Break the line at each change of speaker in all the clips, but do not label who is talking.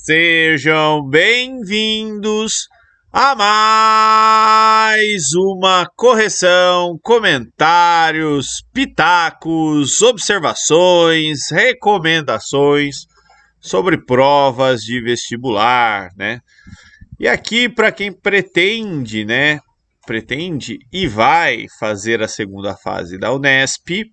Sejam bem-vindos a mais uma correção, comentários, pitacos, observações, recomendações sobre provas de vestibular, né? E aqui para quem pretende, né? Pretende e vai fazer a segunda fase da Unesp.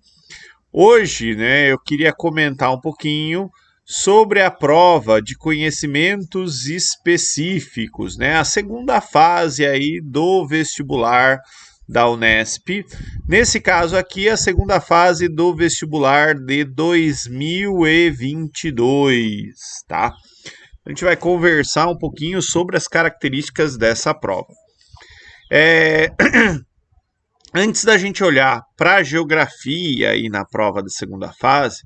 Hoje, né, eu queria comentar um pouquinho sobre a prova de conhecimentos específicos, né? A segunda fase aí do vestibular da Unesp. Nesse caso aqui, a segunda fase do vestibular de 2022, tá? A gente vai conversar um pouquinho sobre as características dessa prova. Antes da gente olhar para a geografia aí na prova da segunda fase,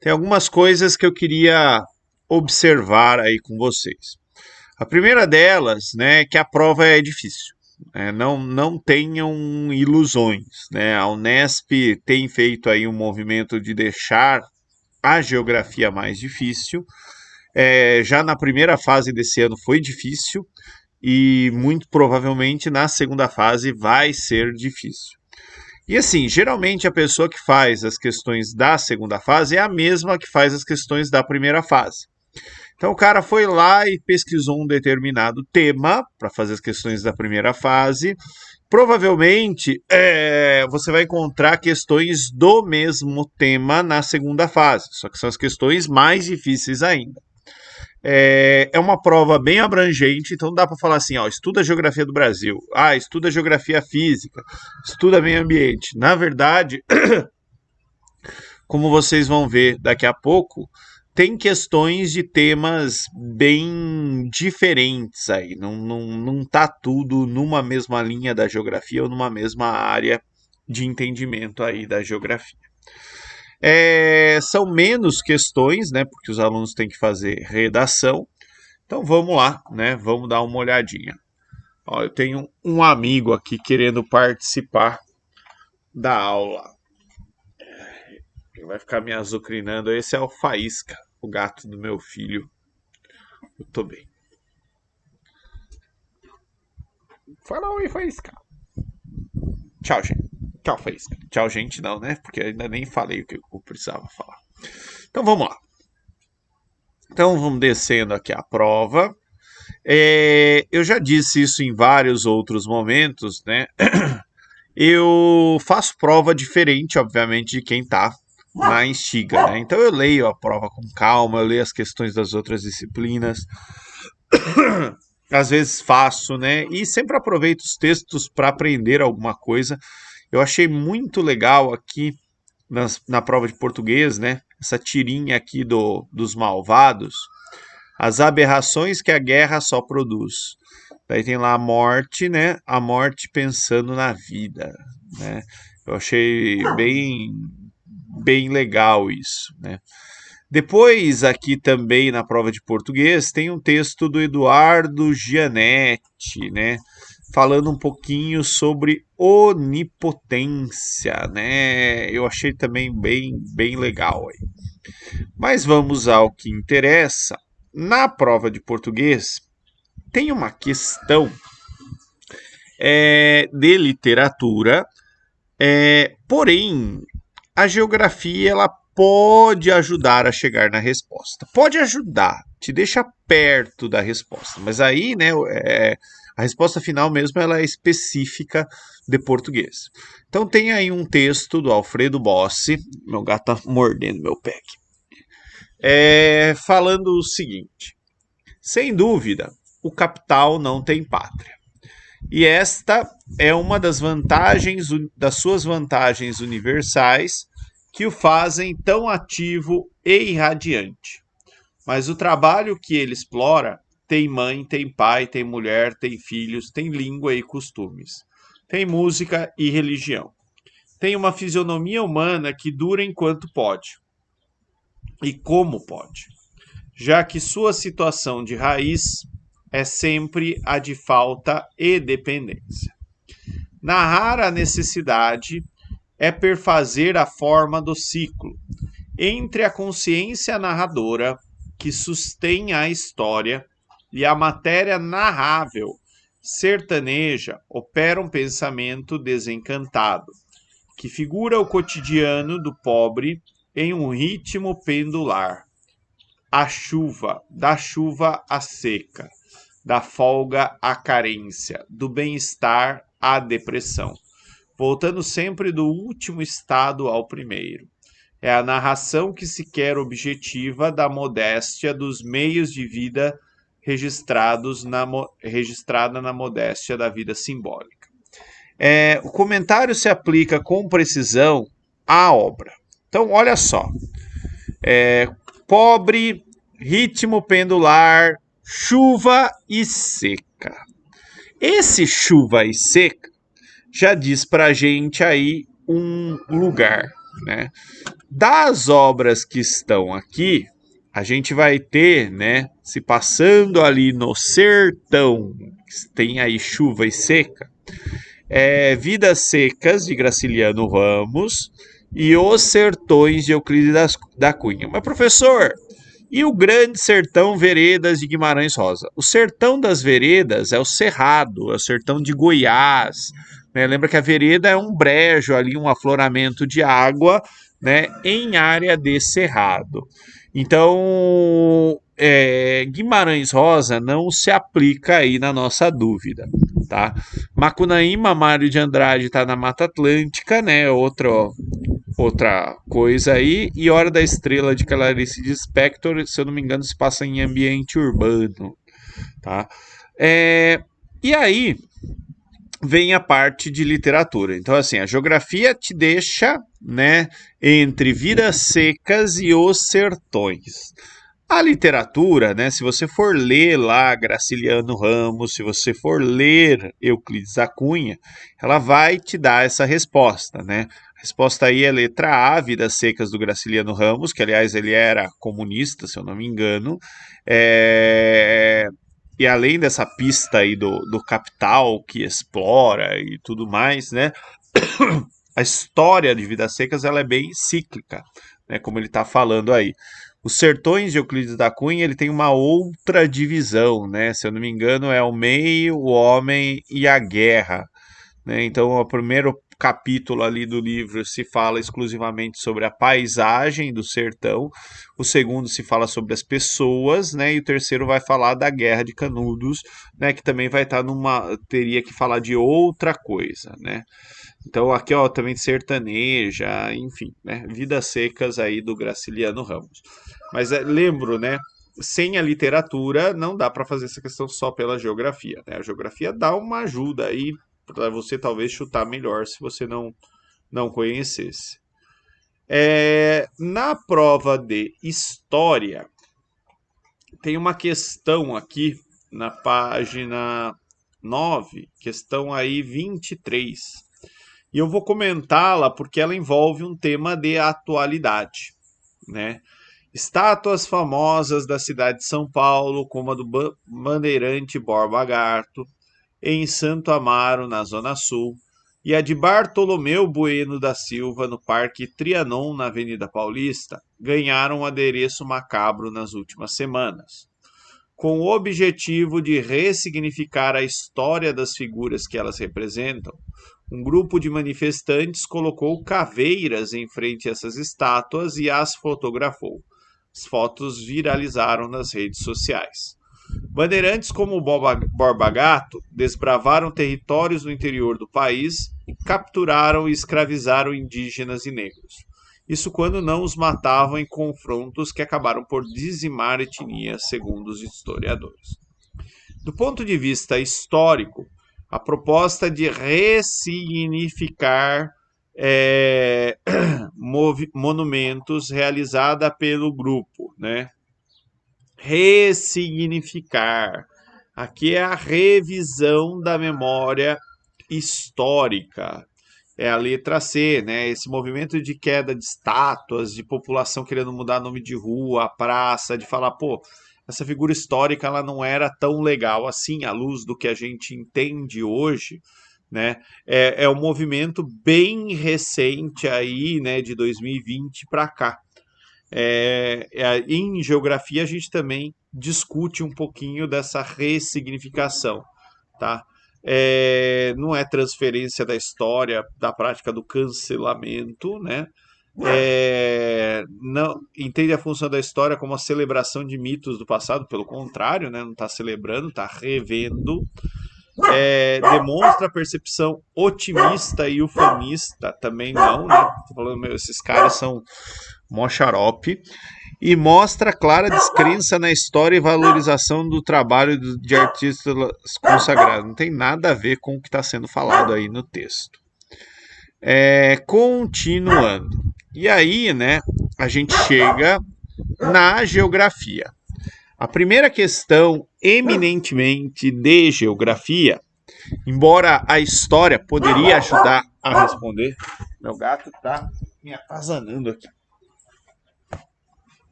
tem algumas coisas que eu queria observar aí com vocês. A primeira delas, né, é que a prova é difícil. Não tenham ilusões, né? A Unesp tem feito aí um movimento de deixar a geografia mais difícil. Já na primeira fase desse ano foi difícil e muito provavelmente na segunda fase vai ser difícil. E assim, geralmente a pessoa que faz as questões da segunda fase é a mesma que faz as questões da primeira fase. Então o cara foi lá e pesquisou um determinado tema para fazer as questões da primeira fase. Provavelmente você vai encontrar questões do mesmo tema na segunda fase, só que são as questões mais difíceis ainda. É uma prova bem abrangente, então dá para falar assim, ó, estuda a geografia do Brasil, estuda a geografia física, estuda meio ambiente. Na verdade, como vocês vão ver daqui a pouco, tem questões de temas bem diferentes aí, não tá tudo numa mesma linha da geografia ou numa mesma área de entendimento aí da geografia. São menos questões, né? Porque os alunos têm que fazer redação. Então vamos lá, né? Vamos dar uma olhadinha. Ó, eu tenho um amigo aqui querendo participar da aula. Ele vai ficar me azucrinando. Esse é o Faísca, o gato do meu filho. Eu tô bem. Fala oi, Faísca. Tchau, gente. Tchau, Faísca. Tchau, gente, não, né? Porque eu ainda nem falei o que eu precisava falar. Então vamos lá. Então vamos descendo aqui a prova. Eu já disse isso em vários outros momentos, né? Eu faço prova diferente, obviamente, de quem está na Instiga, né? Então eu leio a prova com calma, eu leio as questões das outras disciplinas. Às vezes faço, né? E sempre aproveito os textos para aprender alguma coisa. Eu achei muito legal aqui na prova de português, né? Essa tirinha aqui dos malvados. As aberrações que a guerra só produz. Daí tem lá a morte, né? A morte pensando na vida, né? Eu achei bem legal isso, né? Depois, aqui também na prova de português, tem um texto do Eduardo Gianetti, né? Falando um pouquinho sobre onipotência, né? Eu achei também bem legal aí. Mas vamos ao que interessa. Na prova de português, tem uma questão de literatura, porém, a geografia ela pode ajudar a chegar na resposta. Pode ajudar, te deixa perto da resposta. Mas aí, né, a resposta final mesmo ela é específica de português. Então tem aí um texto do Alfredo Bossi, meu gato tá mordendo meu pé aqui, falando o seguinte: sem dúvida, o capital não tem pátria. E esta é uma das suas vantagens universais que o fazem tão ativo e irradiante. Mas o trabalho que ele explora tem mãe, tem pai, tem mulher, tem filhos, tem língua e costumes, tem música e religião. Tem uma fisionomia humana que dura enquanto pode. E como pode? Já que sua situação de raiz é sempre a de falta e dependência. Narrar a necessidade é perfazer a forma do ciclo entre a consciência narradora que sustém a história e a matéria narrável sertaneja opera um pensamento desencantado, que figura o cotidiano do pobre em um ritmo pendular. A chuva, da chuva à seca, da folga à carência, do bem-estar à depressão, voltando sempre do último estado ao primeiro. É a narração que se quer objetiva da modéstia dos meios de vida registrada na modéstia da vida simbólica. O comentário se aplica com precisão à obra. Então, olha só. Pobre, ritmo pendular, chuva e seca. Esse chuva e seca já diz pra gente aí um lugar, né? Das obras que estão aqui, a gente vai ter, né, se passando ali no sertão, tem aí chuva e seca, Vidas Secas, de Graciliano Ramos, e Os Sertões, de Euclides da Cunha. Mas, professor, e o Grande Sertão Veredas, de Guimarães Rosa? O Sertão das Veredas é o Cerrado, é o sertão de Goiás, né? Lembra que a vereda é um brejo ali, um afloramento de água, né, em área de cerrado. Então, Guimarães Rosa não se aplica aí na nossa dúvida, tá? Macunaíma, Mário de Andrade está na Mata Atlântica, né? Outra coisa aí. E Hora da Estrela, de Clarice Lispector, se eu não me engano, se passa em ambiente urbano, tá? E aí vem a parte de literatura. Então, assim, a geografia te deixa, né, entre Vidas Secas e Os Sertões. A literatura, né, se você for ler lá Graciliano Ramos, se você for ler Euclides da Cunha, ela vai te dar essa resposta, né? A resposta aí é letra A, Vidas Secas do Graciliano Ramos, que aliás ele era comunista, se eu não me engano. E além dessa pista aí do capital que explora e tudo mais, né? A história de Vidas Secas ela é bem cíclica, né? Como ele está falando aí. Os Sertões de Euclides da Cunha ele tem uma outra divisão, né? Se eu não me engano, é o meio, o homem e a guerra, né? Então, o primeiro capítulo ali do livro se fala exclusivamente sobre a paisagem do sertão, o segundo se fala sobre as pessoas, né? E o terceiro vai falar da Guerra de Canudos, né? Que também vai estar teria que falar de outra coisa, né? Então aqui ó também sertaneja, enfim, né? Vidas Secas aí do Graciliano Ramos. Mas lembro, né? Sem a literatura não dá para fazer essa questão só pela geografia, né? A geografia dá uma ajuda aí para você talvez chutar melhor se você não conhecesse. Na prova de história tem uma questão aqui na página 9, questão aí 23. E eu vou comentá-la porque ela envolve um tema de atualidade, né? Estátuas famosas da cidade de São Paulo, como a do Bandeirante Borba Gato, em Santo Amaro, na Zona Sul, e a de Bartolomeu Bueno da Silva, no Parque Trianon, na Avenida Paulista, ganharam um adereço macabro nas últimas semanas. Com o objetivo de ressignificar a história das figuras que elas representam, um grupo de manifestantes colocou caveiras em frente a essas estátuas e as fotografou. As fotos viralizaram nas redes sociais. Bandeirantes como o Borba Gato desbravaram territórios no interior do país e capturaram e escravizaram indígenas e negros. Isso quando não os matavam em confrontos que acabaram por dizimar etnias, segundo os historiadores. Do ponto de vista histórico, a proposta de ressignificar monumentos realizada pelo grupo, né? Ressignificar. Aqui é a revisão da memória histórica. É a letra C, né? Esse movimento de queda de estátuas, de população querendo mudar nome de rua, praça, de falar, pô, essa figura histórica ela não era tão legal assim, à luz do que a gente entende hoje, né? É um movimento bem recente aí, né, de 2020 para cá. Em geografia a gente também discute um pouquinho dessa ressignificação, tá? Não é transferência da história, da prática do cancelamento, né? Não entende a função da história como a celebração de mitos do passado, pelo contrário, né? Não está celebrando, está revendo. Demonstra a percepção otimista e ufanista, também não, né? Tô falando, meu, esses caras são mó xarope. E mostra clara descrença na história e valorização do trabalho de artistas consagrados. Não tem nada a ver com o que está sendo falado aí no texto. Continuando. E aí, né, a gente chega na geografia. A primeira questão, eminentemente de geografia, embora a história poderia ajudar a responder, meu gato está me atazanando aqui.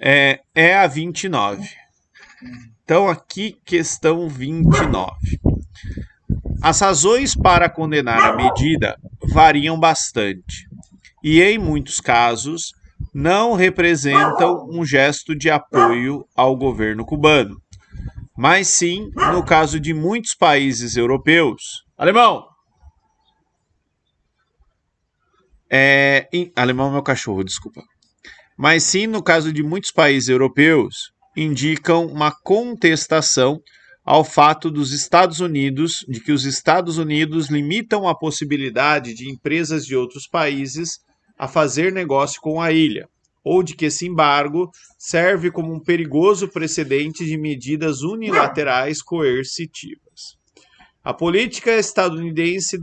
É a 29. Então, aqui, questão 29. As razões para condenar a medida variam bastante e, em muitos casos, não representam um gesto de apoio ao governo cubano, mas sim, no caso de muitos países europeus. Alemão! Alemão é meu cachorro, desculpa. Mas sim, no caso de muitos países europeus, indicam uma contestação ao fato de que os Estados Unidos limitam a possibilidade de empresas de outros países a fazer negócio com a ilha, ou de que esse embargo serve como um perigoso precedente de medidas unilaterais coercitivas. A política estadunidense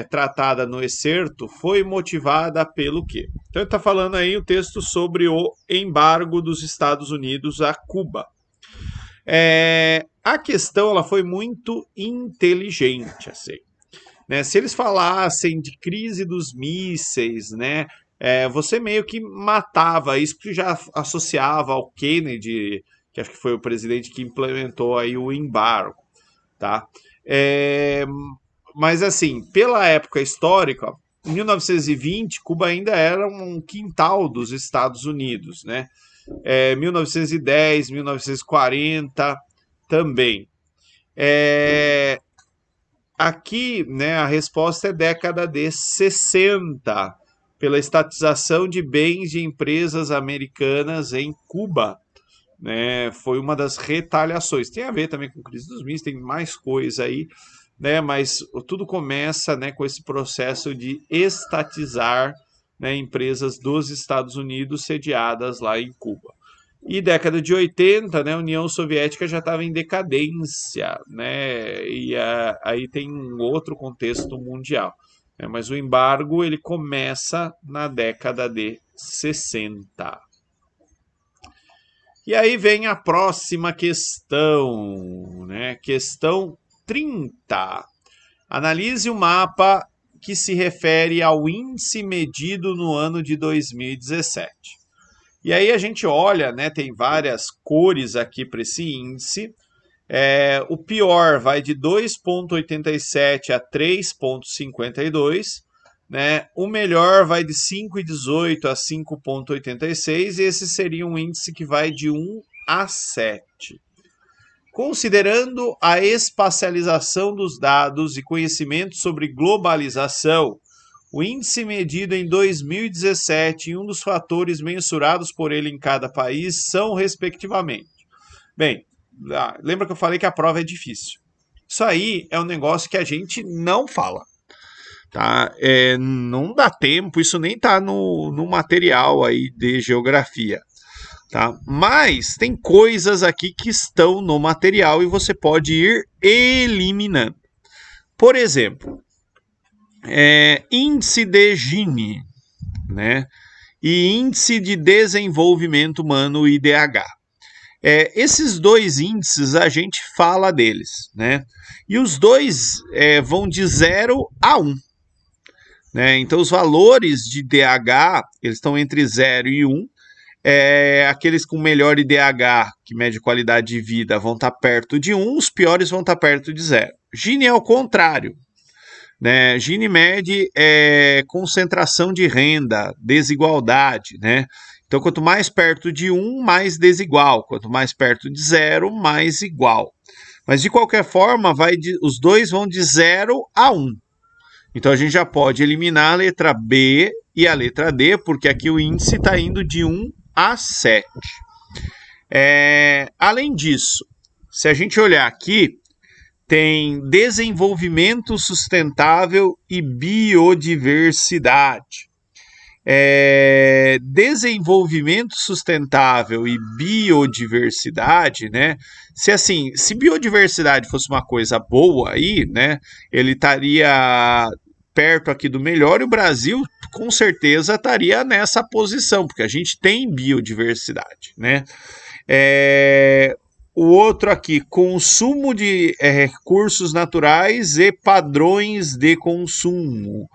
tratada no excerto foi motivada pelo quê? Então ele está falando aí o texto sobre o embargo dos Estados Unidos a Cuba. A questão ela foi muito inteligente, assim, né? Se eles falassem de crise dos mísseis, né, você meio que matava isso, porque já associava ao Kennedy, que acho que foi o presidente que implementou aí o embargo, tá? Mas assim, pela época histórica, em 1920, Cuba ainda era um quintal dos Estados Unidos, né? 1910, 1940 também. Aqui, né, a resposta é década de 60, pela estatização de bens de empresas americanas em Cuba, né? Foi uma das retaliações. Tem a ver também com a crise dos mísseis, tem mais coisa aí, né? Mas tudo começa, né, com esse processo de estatizar, né, empresas dos Estados Unidos sediadas lá em Cuba. E década de 80, né, a União Soviética já estava em decadência, né? E aí tem um outro contexto mundial, né? Mas o embargo ele começa na década de 60. E aí vem a próxima questão, né? Questão 30. Analise o mapa que se refere ao índice medido no ano de 2017. E aí a gente olha, né? Tem várias cores aqui para esse índice. O pior vai de 2,87 a 3,52. Né? O melhor vai de 5,18 a 5,86 e esse seria um índice que vai de 1 a 7. Considerando a espacialização dos dados e conhecimento sobre globalização, o índice medido em 2017 e um dos fatores mensurados por ele em cada país são, respectivamente. Bem, lembra que eu falei que a prova é difícil. Isso aí é um negócio que a gente não fala. Tá? Não dá tempo, isso nem está no material aí de geografia. Tá? Mas tem coisas aqui que estão no material e você pode ir eliminando. Por exemplo, índice de Gini, né? E índice de desenvolvimento humano, IDH. Esses dois índices a gente fala deles, né? E os dois vão de 0 a 1. Né? Então os valores de DH eles estão entre 0 e 1. Aqueles com melhor IDH, que mede qualidade de vida, vão estar perto de 1, os piores vão estar perto de 0. Gini é o contrário. né? Gini mede concentração de renda, desigualdade, né? Então, quanto mais perto de 1, mais desigual. Quanto mais perto de 0, mais igual. Mas, de qualquer forma, os dois vão de 0 a 1. Então, a gente já pode eliminar a letra B e a letra D, porque aqui o índice está indo de 1 a 7. Além disso, se a gente olhar aqui, tem desenvolvimento sustentável e biodiversidade. Desenvolvimento sustentável e biodiversidade, né? Se biodiversidade fosse uma coisa boa aí, né? Ele estaria perto aqui do melhor e o Brasil com certeza estaria nessa posição, porque a gente tem biodiversidade, né? O outro aqui, consumo de recursos naturais e padrões de consumo.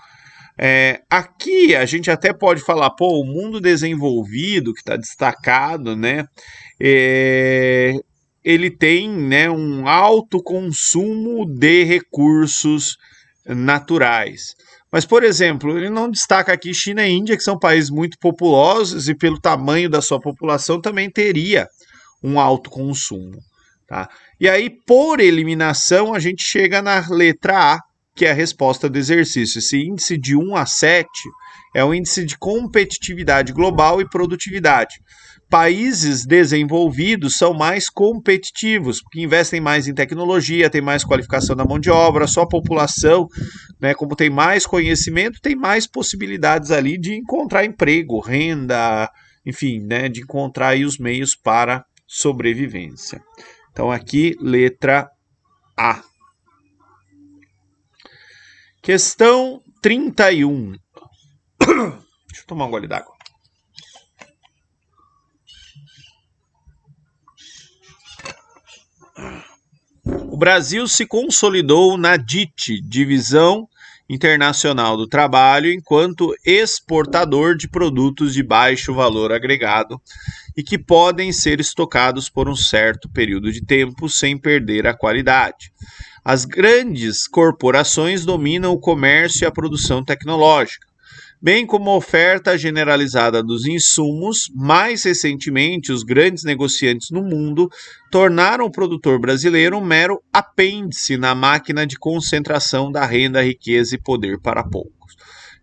Aqui a gente até pode falar, o mundo desenvolvido, que está destacado, né? Ele tem, né, um alto consumo de recursos naturais. Mas, por exemplo, ele não destaca aqui China e Índia, que são países muito populosos e pelo tamanho da sua população também teria um alto consumo. Tá? E aí, por eliminação, a gente chega na letra A, que é a resposta do exercício. Esse índice de 1 a 7 é o índice de competitividade global e produtividade. Países desenvolvidos são mais competitivos, porque investem mais em tecnologia, tem mais qualificação da mão de obra, a sua população, né, como tem mais conhecimento, tem mais possibilidades ali de encontrar emprego, renda, enfim, né, de encontrar aí os meios para sobrevivência. Então aqui, letra A. Questão 31. Deixa eu tomar um gole d'água. O Brasil se consolidou na DIT, Divisão Internacional do Trabalho, enquanto exportador de produtos de baixo valor agregado e que podem ser estocados por um certo período de tempo sem perder a qualidade. As grandes corporações dominam o comércio e a produção tecnológica, bem como a oferta generalizada dos insumos. Mais recentemente, os grandes negociantes no mundo tornaram o produtor brasileiro um mero apêndice na máquina de concentração da renda, riqueza e poder para poucos.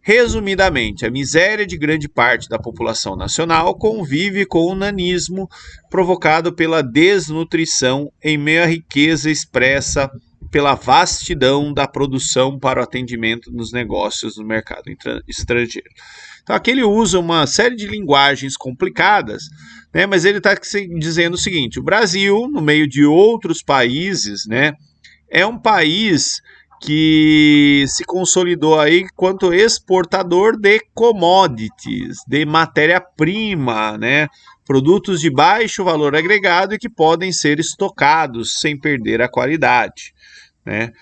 Resumidamente, a miséria de grande parte da população nacional convive com o nanismo provocado pela desnutrição em meio à riqueza expressa pela vastidão da produção para o atendimento nos negócios no mercado estrangeiro. Então aqui ele usa uma série de linguagens complicadas, né, mas ele está dizendo o seguinte: o Brasil, no meio de outros países, né, é um país que se consolidou aí quanto exportador de commodities, de matéria-prima, né, produtos de baixo valor agregado e que podem ser estocados sem perder a qualidade. Né?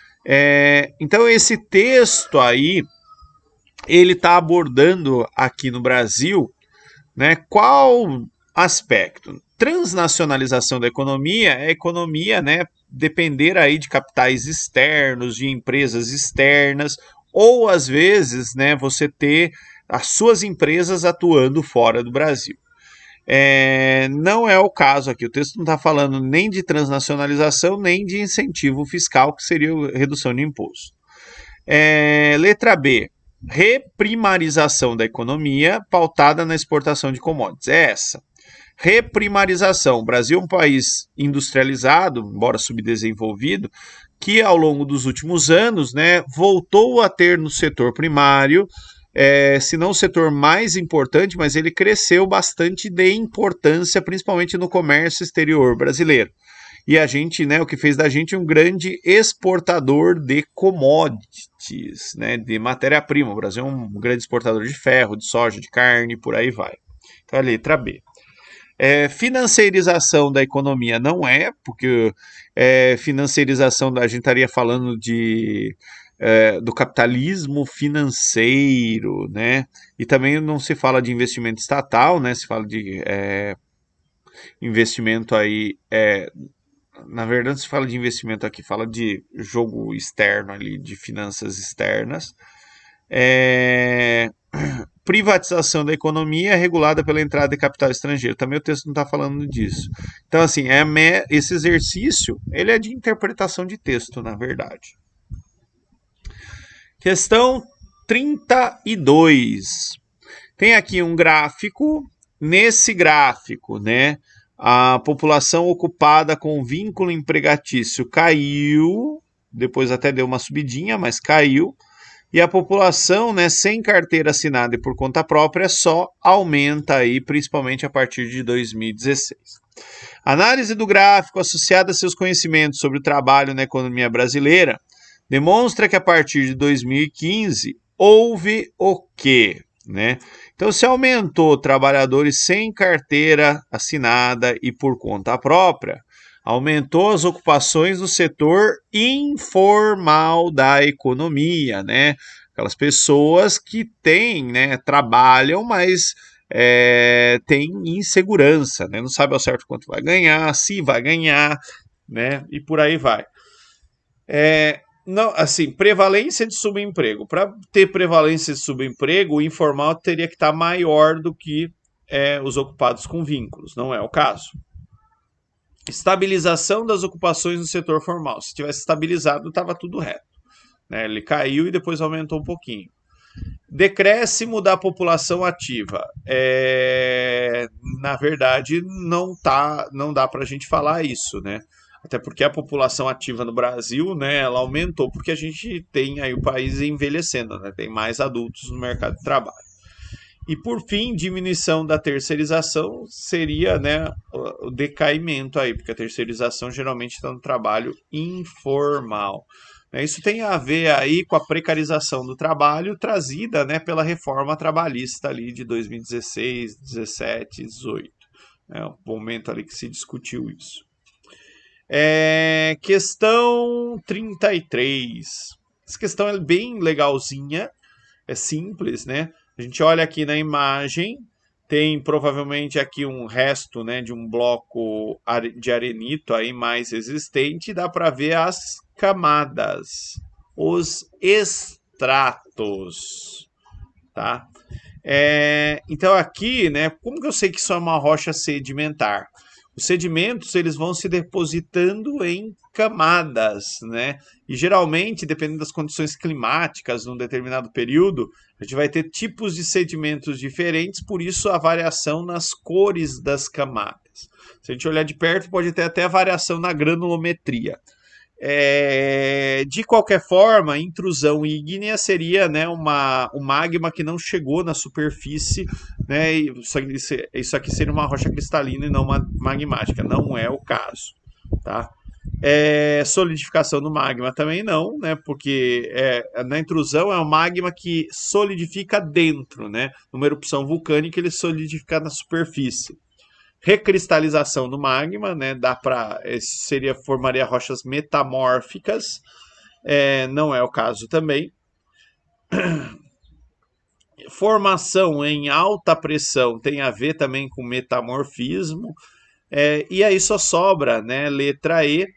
Então esse texto aí, ele está abordando aqui no Brasil, né, qual aspecto? Transnacionalização da economia é a economia, né, depender aí de capitais externos, de empresas externas, ou às vezes, né, você ter as suas empresas atuando fora do Brasil. Não é o caso aqui, o texto não está falando nem de transnacionalização, nem de incentivo fiscal, que seria redução de imposto. Letra B, reprimarização da economia pautada na exportação de commodities. É essa. Reprimarização. O Brasil é um país industrializado, embora subdesenvolvido, que ao longo dos últimos anos, né, voltou a ter no setor primário, se não o setor mais importante, mas ele cresceu bastante de importância, principalmente no comércio exterior brasileiro. E a gente, né, o que fez da gente um grande exportador de commodities, né, de matéria-prima. O Brasil é um grande exportador de ferro, de soja, de carne, por aí vai. Então, a letra B. Financeirização da economia não é, porque financiarização a gente estaria falando do capitalismo financeiro, né? E também não se fala de investimento estatal, né? Se fala de investimento aí na verdade, se fala de investimento aqui, fala de jogo externo ali, de finanças externas. É, privatização da economia regulada pela entrada de capital estrangeiro. Também o texto não está falando disso. Então, assim, esse exercício, ele é de interpretação de texto, na verdade. Questão 32. Tem aqui um gráfico. Nesse gráfico, né, a população ocupada com vínculo empregatício caiu, depois até deu uma subidinha, mas caiu. E a população, né, sem carteira assinada e por conta própria só aumenta aí, principalmente a partir de 2016. Análise do gráfico associada a seus conhecimentos sobre o trabalho na economia brasileira demonstra que a partir de 2015 houve o quê? Né? Então, se aumentou trabalhadores sem carteira assinada e por conta própria, aumentou as ocupações no setor informal da economia, né? Aquelas pessoas que têm, né, trabalham, mas têm insegurança, né? Não sabe ao certo quanto vai ganhar, se vai ganhar, né? E por aí vai. Não, assim, prevalência de subemprego. Para ter prevalência de subemprego, o informal teria que estar maior do que os ocupados com vínculos. Não é o caso. Estabilização das ocupações no setor formal. Se tivesse estabilizado, estava tudo reto. Né? Ele caiu e depois aumentou um pouquinho. Decréscimo da população ativa. Na verdade, não dá para a gente falar isso, né? Até porque a população ativa no Brasil, né, ela aumentou porque a gente tem aí o país envelhecendo, né? Tem mais adultos no mercado de trabalho. E por fim, diminuição da terceirização seria, né, o decaimento aí, porque a terceirização geralmente está no trabalho informal. Isso tem a ver aí com a precarização do trabalho trazida, né, pela reforma trabalhista ali de 2016, 17, 18. É o momento ali que se discutiu isso. Questão 33. Essa questão é bem legalzinha, é simples, né? A gente olha aqui na imagem, tem provavelmente aqui um resto, né, de um bloco de arenito aí mais resistente, dá para ver as camadas, os estratos, tá? Então aqui, né, como que eu sei que isso é uma rocha sedimentar? Os sedimentos, eles vão se depositando em camadas, né? E geralmente, dependendo das condições climáticas num determinado período, a gente vai ter tipos de sedimentos diferentes, por isso a variação nas cores das camadas. Se a gente olhar de perto, pode ter até a variação na granulometria. De qualquer forma, intrusão ígnea seria, né, um magma que não chegou na superfície, né, isso aqui seria uma rocha cristalina e não uma magmática, não é o caso, tá? Solidificação do magma também não, né, porque na intrusão é um magma que solidifica dentro, né, numa erupção vulcânica ele solidifica na superfície. Recristalização do magma, né? Formaria rochas metamórficas, não é o caso também. Formação em alta pressão tem a ver também com metamorfismo, e aí só sobra, né, letra E,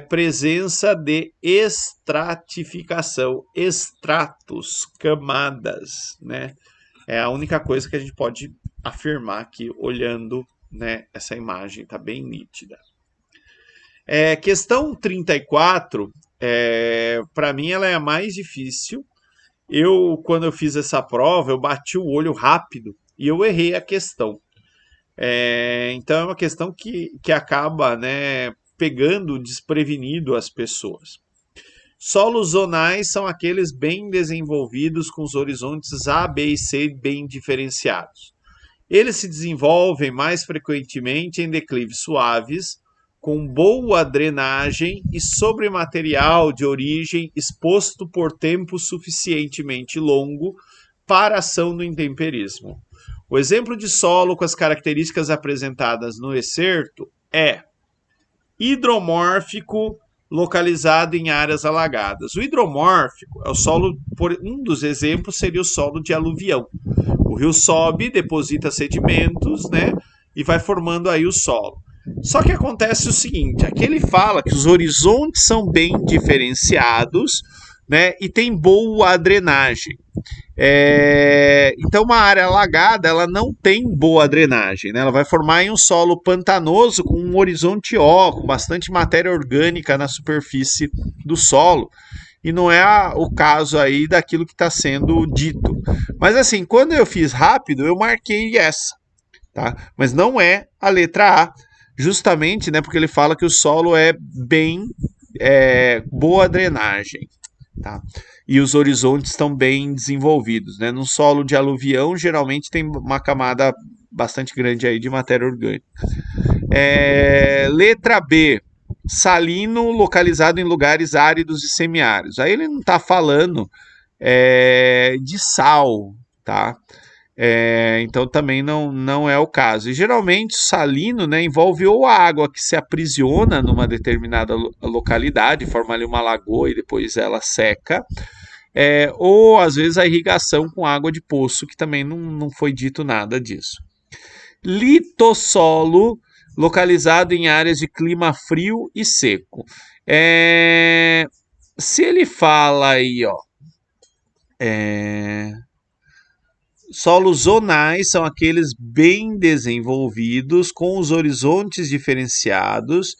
presença de estratificação, estratos, camadas, né? É a única coisa que a gente pode afirmar aqui olhando, né, essa imagem, está bem nítida. Questão 34, para mim ela é a mais difícil. Quando eu fiz essa prova, eu bati o olho rápido e eu errei a questão. Então é uma questão que acaba, né, pegando desprevenido as pessoas. Solos zonais são aqueles bem desenvolvidos com os horizontes A, B e C bem diferenciados. Eles se desenvolvem mais frequentemente em declives suaves, com boa drenagem e sobre material de origem exposto por tempo suficientemente longo para ação no intemperismo. O exemplo de solo com as características apresentadas no excerto é hidromórfico, localizado em áreas alagadas. O hidromórfico é o solo, um dos exemplos seria o solo de aluvião. O rio sobe, deposita sedimentos, né, e vai formando aí o solo. Só que acontece o seguinte, aqui ele fala que os horizontes são bem diferenciados, né, e tem boa drenagem. Então uma área alagada ela não tem boa drenagem, né? Ela vai formar em um solo pantanoso com um horizonte O, com bastante matéria orgânica na superfície do solo. E não é o caso aí daquilo que está sendo dito. Mas assim, quando eu fiz rápido, eu marquei essa, tá? Mas não é a letra A, justamente, né, porque ele fala que o solo é bem boa drenagem, tá? E os horizontes estão bem desenvolvidos, né? No solo de aluvião, geralmente tem uma camada bastante grande aí de matéria orgânica. Letra B, salino localizado em lugares áridos e semiáridos. Aí ele não está falando de sal, tá? Então também não é o caso. E geralmente o salino, né, envolve ou a água que se aprisiona numa determinada localidade, forma ali uma lagoa e depois ela seca, ou às vezes a irrigação com água de poço, que também não foi dito nada disso. Litossolo, localizado em áreas de clima frio e seco. Se ele fala aí, ó, solos zonais são aqueles bem desenvolvidos, com os horizontes diferenciados,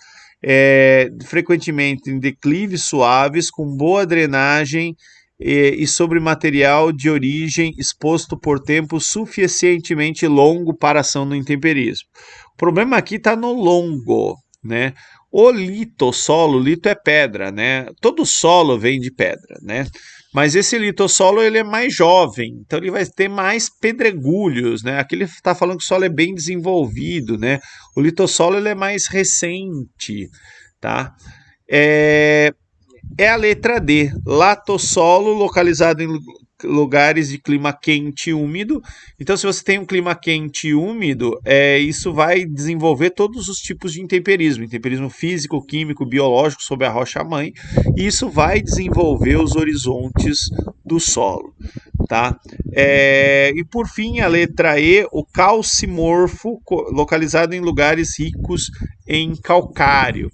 frequentemente em declives suaves, com boa drenagem e sobre material de origem exposto por tempo suficientemente longo para ação no intemperismo. O problema aqui está no longo, né? O litossolo, lito é pedra, né? Todo solo vem de pedra, né? Mas esse litossolo ele é mais jovem, então ele vai ter mais pedregulhos, né? Aqui ele está falando que o solo é bem desenvolvido, né? O litossolo ele é mais recente, tá? É a letra D, latossolo localizado em lugares de clima quente e úmido. Então, se você tem um clima quente e úmido, isso vai desenvolver todos os tipos de intemperismo físico, químico, biológico sobre a rocha-mãe, e isso vai desenvolver os horizontes do solo. Tá? E por fim, a letra E, o calcimorfo, localizado em lugares ricos em calcário.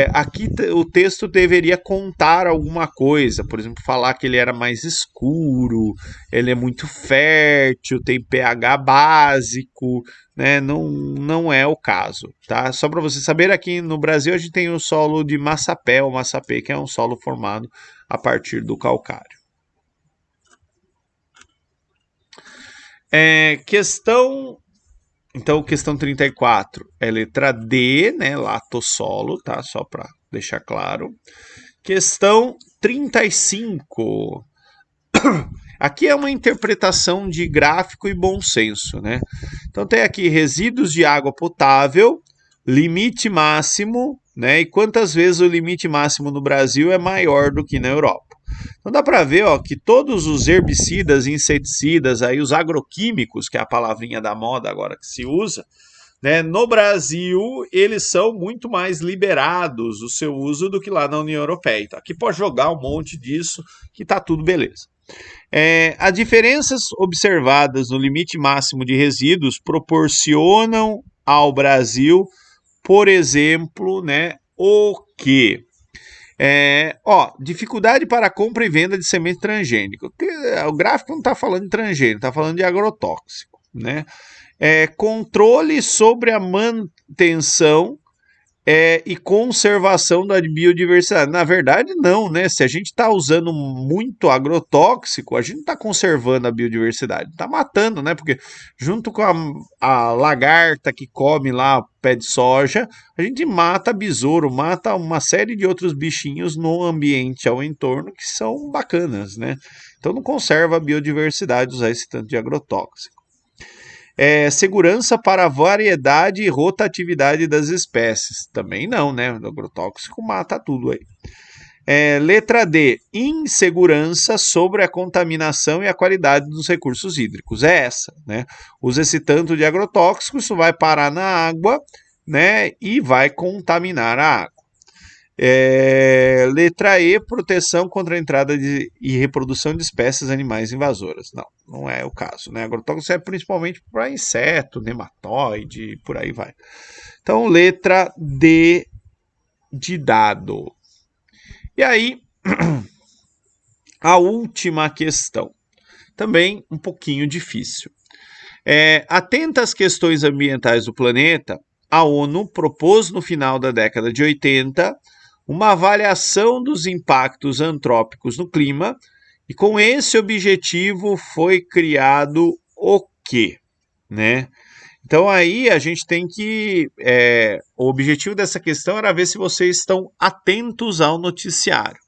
Aqui o texto deveria contar alguma coisa, por exemplo, falar que ele era mais escuro, ele é muito fértil, tem pH básico, né? Não é o caso, tá? Só para você saber, aqui no Brasil a gente tem o solo de massapé, ou massapê, que é um solo formado a partir do calcário. Questão 34 é letra D, né? Latossolo, tá? Só para deixar claro. Questão 35. Aqui é uma interpretação de gráfico e bom senso, né? Então tem aqui resíduos de água potável, limite máximo, né? E quantas vezes o limite máximo no Brasil é maior do que na Europa. Então dá para ver, ó, que todos os herbicidas, inseticidas, aí os agroquímicos, que é a palavrinha da moda agora que se usa, né, no Brasil eles são muito mais liberados o seu uso do que lá na União Europeia. Então aqui pode jogar um monte disso que tá tudo beleza. As diferenças observadas no limite máximo de resíduos proporcionam ao Brasil, por exemplo, né, o que? Dificuldade para compra e venda de semente transgênico. O gráfico não está falando de transgênico, está falando de agrotóxico, né? Controle sobre a manutenção e conservação da biodiversidade. Na verdade, não, né? Se a gente está usando muito agrotóxico, a gente não está conservando a biodiversidade, está matando, né? Porque junto com a lagarta que come lá o pé de soja, a gente mata besouro, mata uma série de outros bichinhos no ambiente ao entorno que são bacanas, né? Então não conserva a biodiversidade usar esse tanto de agrotóxico. Segurança para a variedade e rotatividade das espécies. Também não, né? O agrotóxico mata tudo aí. Letra D, insegurança sobre a contaminação e a qualidade dos recursos hídricos. É essa, né? Usa esse tanto de agrotóxico, isso vai parar na água, né? E vai contaminar a água. Letra E, proteção contra a entrada e reprodução de espécies animais invasoras. Não, não é o caso, né? Agrotóxico serve principalmente para inseto, nematóide, por aí vai. Então, letra D de dado. E aí, a última questão, também um pouquinho difícil. Atenta às questões ambientais do planeta, a ONU propôs no final da década de 80 uma avaliação dos impactos antrópicos no clima, e com esse objetivo foi criado o quê? Né? Então aí a gente tem que... o objetivo dessa questão era ver se vocês estão atentos ao noticiário.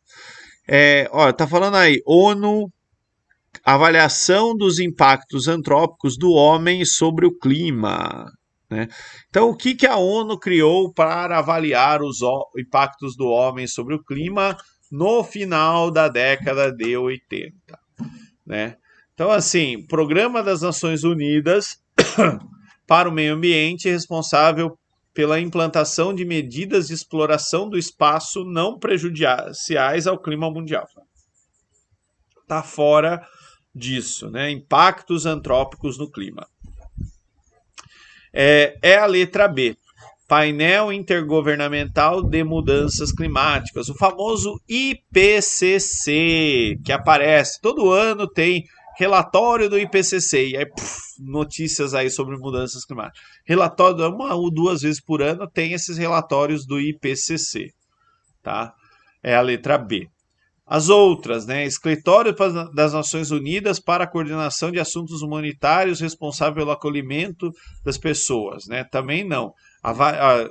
Olha, tá falando aí, ONU, avaliação dos impactos antrópicos do homem sobre o clima. Né? Então, o que a ONU criou para avaliar os impactos do homem sobre o clima no final da década de 80? Né? Então, assim, Programa das Nações Unidas para o Meio Ambiente, responsável pela implantação de medidas de exploração do espaço não prejudiciais ao clima mundial. Está fora disso, né? Impactos antrópicos no clima. É a letra B, Painel Intergovernamental de Mudanças Climáticas, o famoso IPCC, que aparece todo ano, tem relatório do IPCC, e aí notícias aí sobre mudanças climáticas. Relatório, uma ou duas vezes por ano tem esses relatórios do IPCC, tá? É a letra B. As outras, né? Escritório das Nações Unidas para a Coordenação de Assuntos Humanitários, responsável pelo acolhimento das pessoas, né? Também não.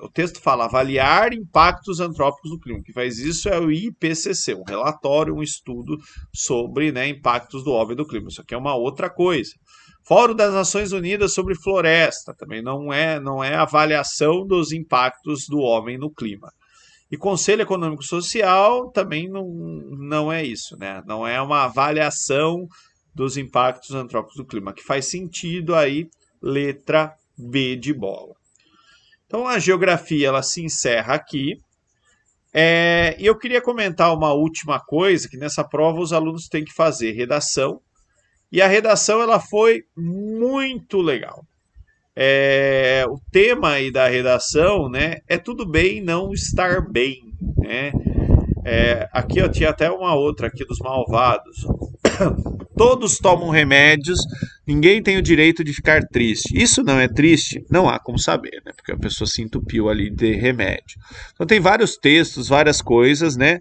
O texto fala avaliar impactos antrópicos do clima. O que faz isso é o IPCC, um relatório, um estudo sobre, né, impactos do homem do clima. Isso aqui é uma outra coisa. Fórum das Nações Unidas sobre Floresta, também não é avaliação dos impactos do homem no clima. E Conselho Econômico e Social também não é isso, né? Não é uma avaliação dos impactos antrópicos do clima, que faz sentido aí, letra B de bola. Então a geografia ela se encerra aqui. E eu queria comentar uma última coisa, que nessa prova os alunos têm que fazer redação. E a redação ela foi muito legal. O tema aí da redação, né, é tudo bem não estar bem, né? Aqui eu tinha até uma outra aqui dos malvados. Todos tomam remédios, ninguém tem o direito de ficar triste. Isso não é triste? Não há como saber, né? Porque a pessoa se entupiu ali de remédio. Então tem vários textos, várias coisas, né?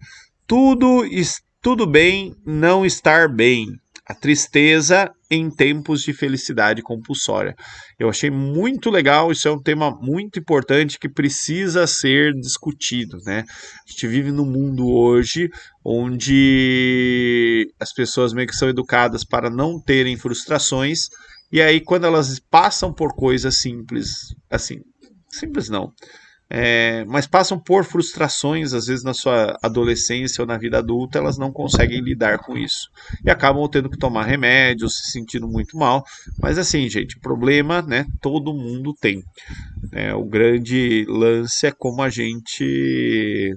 Tudo bem não estar bem. A tristeza em tempos de felicidade compulsória. Eu achei muito legal, isso é um tema muito importante que precisa ser discutido, né? A gente vive num mundo hoje onde as pessoas meio que são educadas para não terem frustrações, e aí quando elas passam por coisas simples, assim, simples não, mas passam por frustrações, às vezes na sua adolescência ou na vida adulta, elas não conseguem lidar com isso. E acabam tendo que tomar remédios, se sentindo muito mal. Mas assim, gente, problema, né? Todo mundo tem. O grande lance é como a gente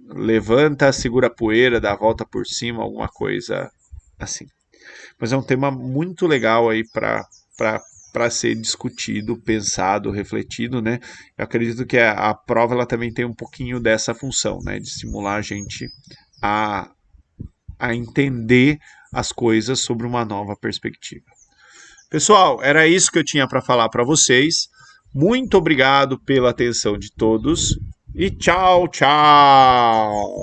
levanta, segura a poeira, dá a volta por cima, alguma coisa assim. Mas é um tema muito legal aí para ser discutido, pensado, refletido, né? Eu acredito que a prova ela também tem um pouquinho dessa função, né? De estimular a gente a entender as coisas sobre uma nova perspectiva. Pessoal, era isso que eu tinha para falar para vocês. Muito obrigado pela atenção de todos e tchau, tchau!